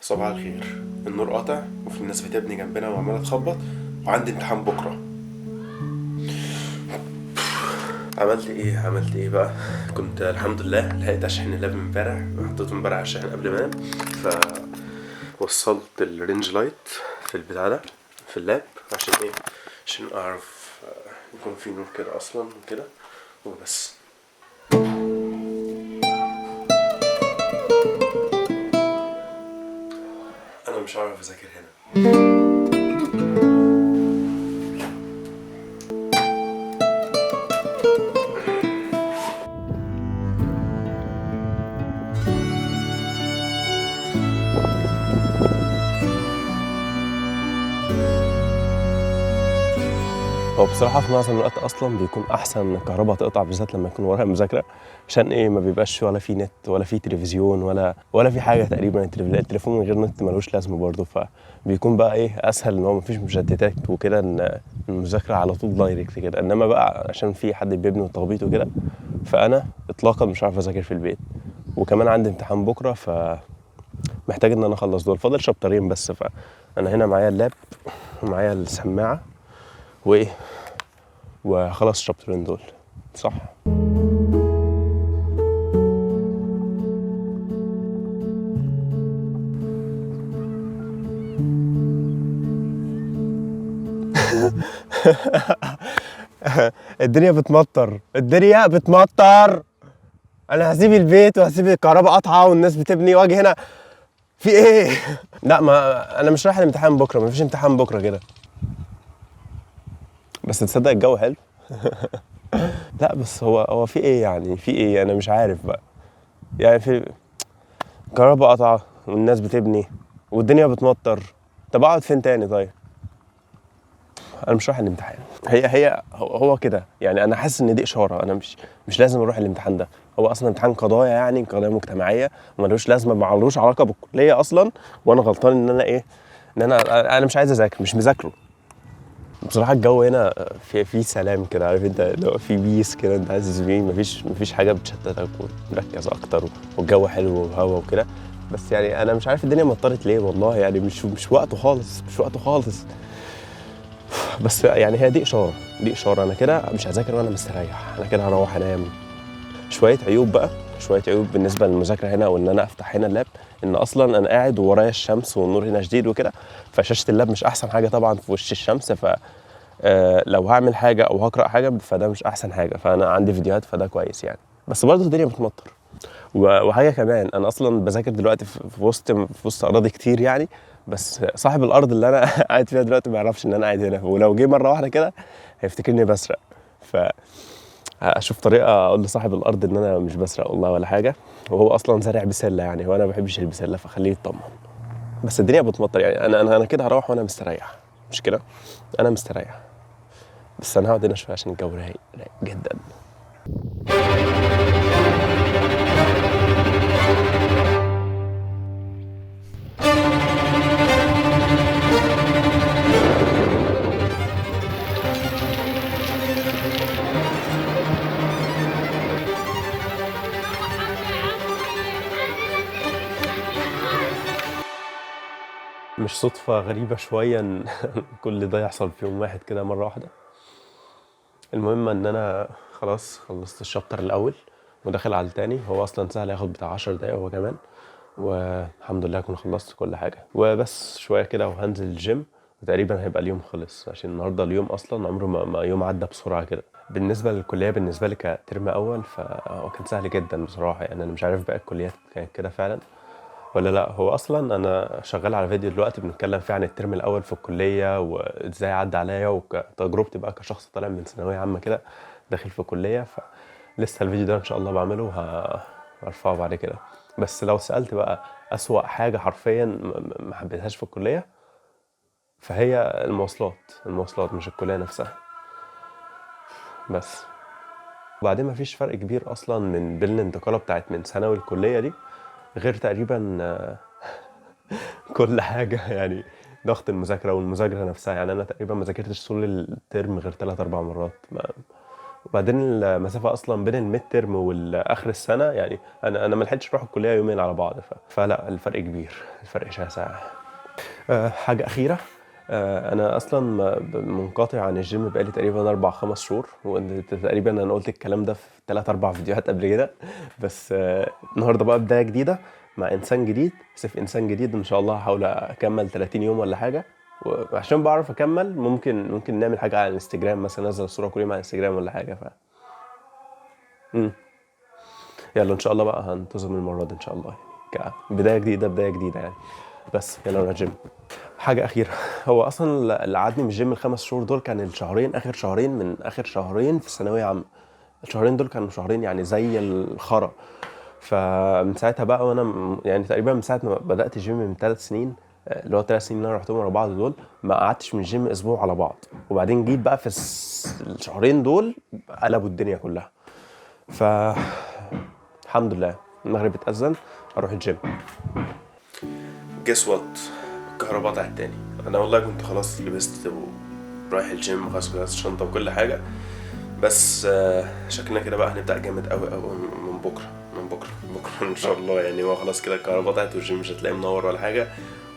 صباح الخير. النور قاطع وفي ناس بتبني جنبنا وعمالة تخبط، وعندي امتحان بكرة. عملت ايه بقى؟ كنت الحمد لله لحقت اشحن اللاب امبارح، حطيته امبارح على الشاحن قبل ما انام، فوصلت الرينج لايت في البتاع ده في اللاب. عشان ايه؟ عشان اعرف يكون في نور كده اصلا وكده وبس. انا مش عارف اذاكر هنا. هو بصراحة في معظم الوقت أصلا بيكون أحسن إن الكهرباء تقطع، بالذات لما يكون ورايا مذاكرة. عشان إيه؟ ما بيبقاش ولا في نت ولا في تلفزيون ولا في حاجة تقريبا. التليفون من غير نت ملوش لازمة برضه، فبيكون بقى إيه أسهل إن هو مفيش مشتتات وكده، إن المذاكرة على طول دايركت كده. إنما بقى عشان في حد بيبني وتخبيط وكده، فأنا إطلاقا مش عارف أذاكر في البيت، وكمان عندي امتحان بكرة، فمحتاج إن أنا أخلص دول. فاضل شابترين بس، فأنا هنا معايا اللاب ومعايا السماعة وإيه، وخلاص الشابترين دول صح. الدنيا بتمطر. انا هسيب البيت وهسيب الكهرباء قطعه والناس بتبني واجي هنا في ايه؟ لا، ما انا مش رايح الامتحان بكره، ما فيش امتحان بكره كده. بس تصدق الجو حلو. لا بس هو في ايه يعني؟ في ايه؟ انا مش عارف بقى. يعني في كهرباء قطعه والناس بتبني والدنيا بتمطر. طب اقعد فين تاني؟ طيب انا مش رايح الامتحان. هو كده يعني. انا حاسس ان دي اشاره. انا مش لازم اروح الامتحان ده. هو اصلا امتحان قضايا، يعني قضايا مجتمعيه وملوش لازمه، معلوش علاقه بالكليه اصلا. وانا غلطان ان انا ايه، ان انا مش عايز اذاكر، مش مذاكره. بصراحه الجو هنا في سلام كده، عارف انت، لو في بيس كده انت عايز فيه، مفيش حاجه بتشتتك ومركز اكتر، والجو حلو وهوا وكده. بس يعني انا مش عارف الدنيا مطرت ليه والله. يعني مش وقته خالص، مش وقته خالص. بس يعني هي دي اشاره انا كده مش هذاكر وانا مستريح. انا كده هروح انام. شويه عيوب بالنسبه للمذاكره هنا، وان انا افتح هنا اللاب، ان اصلا انا قاعد وورايا الشمس والنور هنا شديد وكده، فشاشه اللاب مش احسن حاجه طبعا في وش الشمس. ف لو هعمل حاجه او هقرا حاجه فده مش احسن حاجه. فانا عندي فيديوهات فده كويس يعني. بس برضه الدنيا بتمطر. وحاجه كمان، انا اصلا بذاكر دلوقتي في وسط اراضي كتير يعني. بس صاحب الارض اللي انا قاعد فيها دلوقتي ما يعرفش ان انا قاعد هنا، ولو جه مره واحده كده هيفتكرني بسرق. فاشوف طريقه اقول لصاحب الارض ان انا مش بسرق والله ولا حاجه، وهو اصلا زارع بسله يعني، وانا ما بحبش البسله، فخليه يطمن. بس الدنيا بتمطر يعني. انا كده هروح وانا مستريح. مش كده؟ انا مستريح. بس انا هقعد هنا شويه عشان الجو رايق جدا. مش صدفة غريبة شوية ان كل ده يحصل في يوم واحد كده مرة واحدة؟ المهم ان انا خلاص خلصت الشابتر الاول وداخل على التاني. هو اصلا سهل، ياخد بتاع 10 دقايق هو كمان، والحمد لله اكون خلصت كل حاجة. وبس شوية كده وهنزل الجيم، وتقريبا هيبقى اليوم خلص، عشان النهارده اليوم اصلا عمره ما يوم عدى بسرعة كده. بالنسبة للكلية، بالنسبة لي كترم اول فهو كان سهل جدا بصراحة. يعني انا مش عارف باقي الكليات كانت كده فعلا ولا لا. هو اصلا انا شغال على فيديو دلوقتي بنتكلم فيه عن الترم الاول في الكليه، وازاي عدى عليا، وتجربتي بقى كشخص طالع من ثانويه عامه كده داخل في كليه. فلسه الفيديو ده ان شاء الله بعمله وهرفعه بعد كده. بس لو سالت بقى اسوأ حاجه حرفيا ما حبيتهاش في الكليه، فهي المواصلات مش الكليه نفسها بس. وبعدين ما فيش فرق كبير اصلا من بين الانتقاله بتاعت من ثانوي الكليه دي، غير تقريبا كل حاجة يعني. ضغط المذاكرة والمذاكرة نفسها. يعني أنا تقريبا ما ذاكرتش طول الترم غير 3-4 مرات. وبعدين المسافه اصلا بين الميد ترم والاخر السنه، يعني انا ما لحقتش اروح الكليه يومين على بعض، فلا الفرق كبير، الفرق شاسع. حاجه اخيره، انا اصلا منقطع عن الجيم بقالي تقريبا 4 5 شهور، وتقريبا انا قلت الكلام ده في 3 4 فيديوهات قبل كده. بس النهارده بقى بدايه جديده مع انسان جديد، سيف انسان جديد ان شاء الله. هحاول اكمل 30 يوم ولا حاجه، وعشان بعرف اكمل ممكن نعمل حاجه على الانستجرام مثلا، انزل الصوره كل يوم على الانستجرام ولا حاجه. مم. يلا ان شاء الله بقى هنتظم المره دي ان شاء الله، كبدايه جديده، بدايه جديده يعني. بس يلا نروح الجيم. حاجه اخيره، هو اصلا اللي قعدني من الجيم ال5 شهور دول كان الشهرين، اخر شهرين من اخر شهرين في الثانويه عامه. الشهرين دول كانوا شهرين يعني زي الخرا. فمن ساعتها بقى وانا يعني تقريبا من ساعه ما بدات الجيم من 3 سنين، اللي هو 3 سنين اللي انا رحتهم ورا بعض دول، ما قعدتش من الجيم اسبوع على بعض. وبعدين جيت بقى في الشهرين دول قلبوا الدنيا كلها. ف الحمد لله المغرب اتأذن اروح الجيم. جس وات، الكهرباء قطعت تاني. انا والله كنت خلاص لبست ورايح الجيم، خلاص جهزت الشنطه وكل حاجه. بس شكلنا كده بقى هنبدا جامد قوي قوي من بكره، بكره ان شاء الله. يعني هو خلاص كده الكهرباء قطعت والجيم مش هتلاقيه منور ولا حاجه،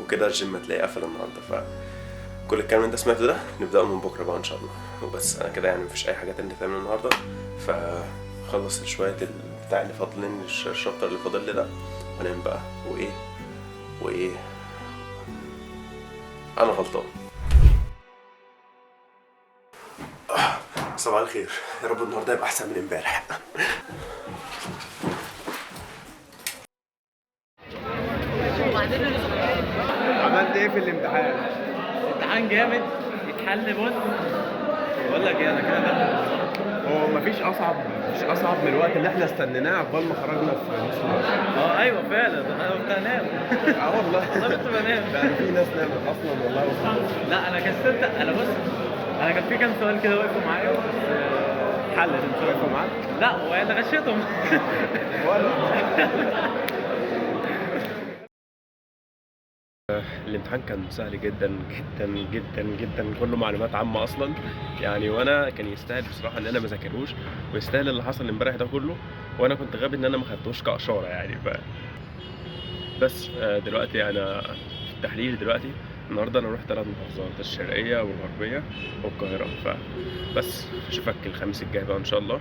وكده الجيم هتلاقيه قفل النهارده. فكل الكلام اللي انت سمعته ده نبداه من بكره بقى ان شاء الله. وبس انا كده يعني مفيش اي حاجه تانية تعمل النهارده، فخلص شويه بتاع اللي فاضلين، الشابتر اللي فاضل لي ده، وانام بقى. وايه انا غلطان. صباح الخير، يا رب النهارده يبقى احسن من امبارح. عملت ايه في الامتحان؟ امتحان جامد يتحل. بص بقول لك ايه، انا كده بقى هو مفيش اصعب من الوقت اللي احنا استنيناه عقبال ما خرجنا في نص الوقت. ايوه فعلا انا كنت هنام. والله انا كنت بنام. ده في ناس نامت اصلا والله لا انا كسلت. انا بص، انا كان في كام سؤال كده وقفوا معايا بس اتحلت ان شاء الله. معاك؟ لا هو انا غشيتهم. الامتحان كان سهل جدا جدا جدا جدا، كله معلومات عامه اصلا يعني. وانا كان يستاهل بصراحه ان انا ما ذاكرهوش، ويستاهل اللي حصل امبارح ده كله، وانا كنت غبي ان انا ما خدتوش كاشاره يعني. بس دلوقتي انا في التحليل دلوقتي. النهارده انا رحت 3 محافظات، الشرقيه والغربيه والقاهره. فبس اشوفك الخميس الجاي بقى ان شاء الله.